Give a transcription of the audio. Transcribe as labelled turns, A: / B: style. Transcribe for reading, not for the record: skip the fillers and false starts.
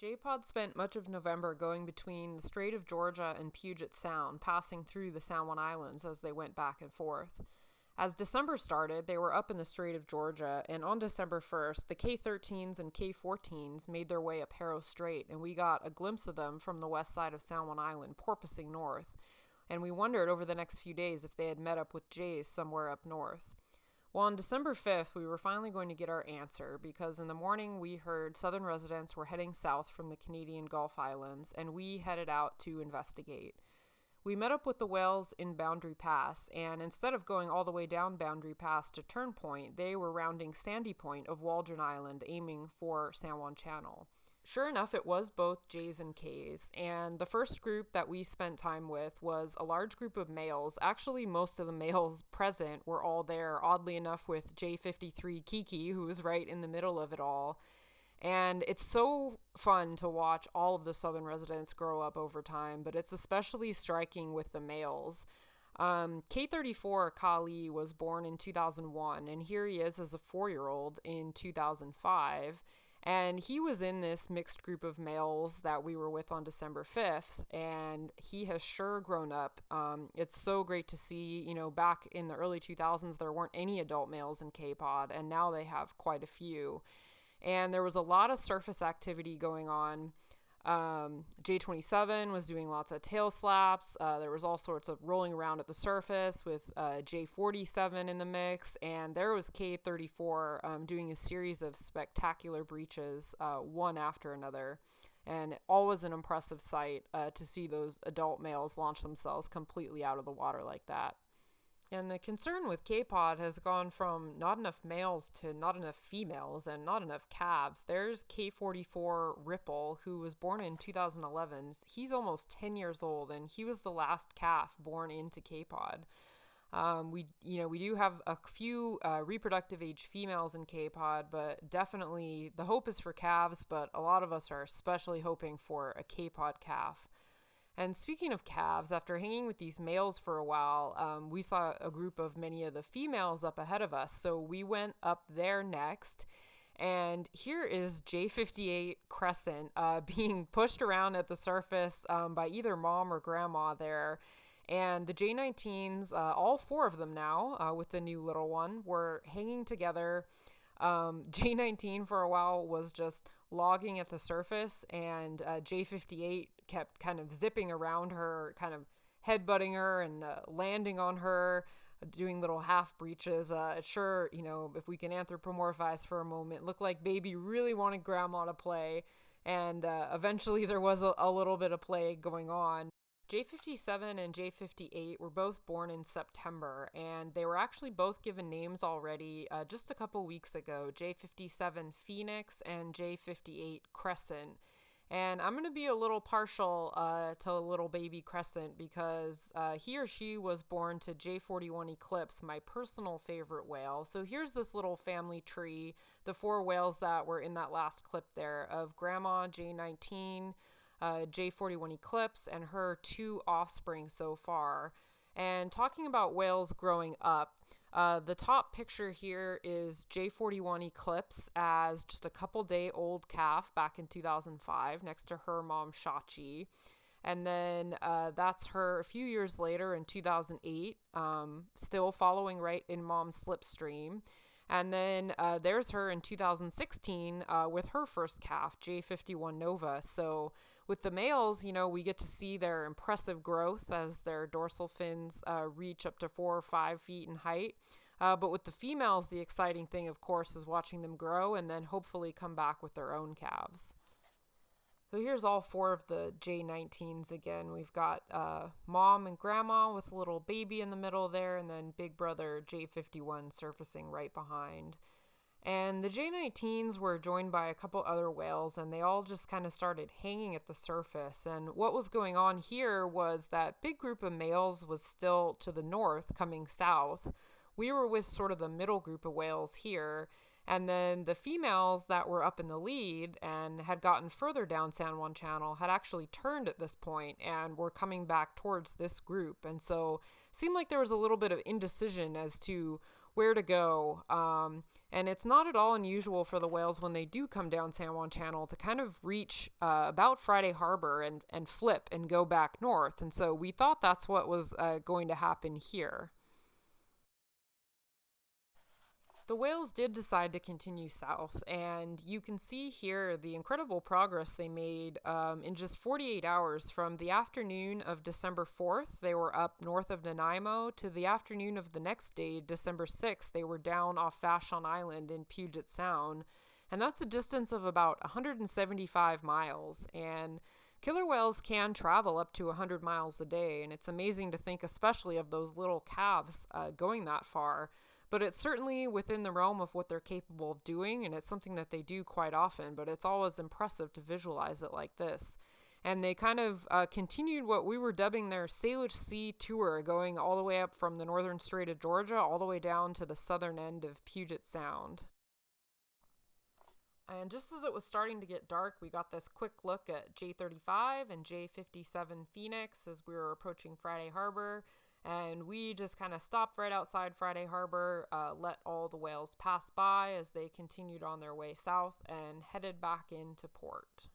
A: J-Pod spent much of November going between the Strait of Georgia and Puget Sound, passing through the San Juan Islands as they went back and forth. As December started, they were up in the Strait of Georgia, and on December 1st, the K13s and K14s made their way up Harrow Strait, and we got a glimpse of them from the west side of San Juan Island, porpoising north. And we wondered over the next few days if they had met up with jays somewhere up north. Well, on December 5th, we were finally going to get our answer because in the morning we heard southern residents were heading south from the Canadian Gulf Islands, and we headed out to investigate. We met up with the whales in Boundary Pass, and instead of going all the way down Boundary Pass to Turn Point, they were rounding Sandy Point of Waldron Island, aiming for San Juan Channel. Sure enough, it was both J's and K's, and the first group that we spent time with was a large group of males. Actually, most of the males present were all there, oddly enough, with J53 Kiki, who was right in the middle of it all. And it's so fun to watch all of the southern residents grow up over time, but it's especially striking with the males. K34 Kali was born in 2001, and here he is as a 4-year-old in 2005. And he was in this mixed group of males that we were with on December 5th, and he has sure grown up. It's so great to see, back in the early 2000s, there weren't any adult males in K-Pod, and now they have quite a few. And there was a lot of surface activity going on. J27 was doing lots of tail slaps. There was all sorts of rolling around at the surface with J47 in the mix. And there was K34 doing a series of spectacular breaches, one after another. And always an impressive sight to see those adult males launch themselves completely out of the water like that. And the concern with K-Pod has gone from not enough males to not enough females and not enough calves. There's K44 Ripple, who was born in 2011. He's almost 10 years old, and he was the last calf born into K-Pod. We do have a few reproductive age females in K-Pod, but definitely the hope is for calves, but a lot of us are especially hoping for a K-Pod calf. And speaking of calves, after hanging with these males for a while, we saw a group of many of the females up ahead of us. So we went up there next. And here is J58 Crescent being pushed around at the surface by either mom or grandma there. And the J19s, all 4 of them now, with the new little one, were hanging together. J19 for a while was just logging at the surface, and J58 kept kind of zipping around her, kind of headbutting her and landing on her, doing little half breaches. Sure, if we can anthropomorphize for a moment, looked like baby really wanted grandma to play, and eventually there was a little bit of play going on. J57 and J58 were both born in September, and they were actually both given names already just a couple weeks ago, J57 Phoenix and J58 Crescent. And I'm going to be a little partial to little baby Crescent because he or she was born to J41 Eclipse, my personal favorite whale. So here's this little family tree, the 4 whales that were in that last clip there of Grandma J19, J41 Eclipse, and her 2 offspring so far. And talking about whales growing up, the top picture here is J41 Eclipse as just a couple day old calf back in 2005 next to her mom Shachi. And then that's her a few years later in 2008, still following right in mom's slipstream. And then there's her in 2016 with her first calf, J51 Nova. So with the males, we get to see their impressive growth as their dorsal fins reach up to 4 or 5 feet in height. But with the females, the exciting thing, of course, is watching them grow and then hopefully come back with their own calves. So here's all 4 of the J19s again. We've got mom and grandma with a little baby in the middle there, and then big brother J51 surfacing right behind. And the J19s were joined by a couple other whales, and they all just kind of started hanging at the surface. And what was going on here was that big group of males was still to the north, coming south. We were with sort of the middle group of whales here. And then the females that were up in the lead and had gotten further down San Juan Channel had actually turned at this point and were coming back towards this group. And so it seemed like there was a little bit of indecision as to where to go. And it's not at all unusual for the whales when they do come down San Juan Channel to kind of reach about Friday Harbor and flip and go back north. And so we thought that's what was going to happen here. The whales did decide to continue south, and you can see here the incredible progress they made in just 48 hours. From the afternoon of December 4th, they were up north of Nanaimo, to the afternoon of the next day, December 6th, they were down off Vashon Island in Puget Sound, and that's a distance of about 175 miles, and killer whales can travel up to 100 miles a day, and it's amazing to think especially of those little calves going that far. But it's certainly within the realm of what they're capable of doing, and it's something that they do quite often, but it's always impressive to visualize it like this. And they kind of continued what we were dubbing their Salish Sea tour, going all the way up from the northern Strait of Georgia all the way down to the southern end of Puget Sound. And just as it was starting to get dark, we got this quick look at J35 and J57 Phoenix as we were approaching Friday Harbor. And we just kind of stopped right outside Friday Harbor, let all the whales pass by as they continued on their way south and headed back into port.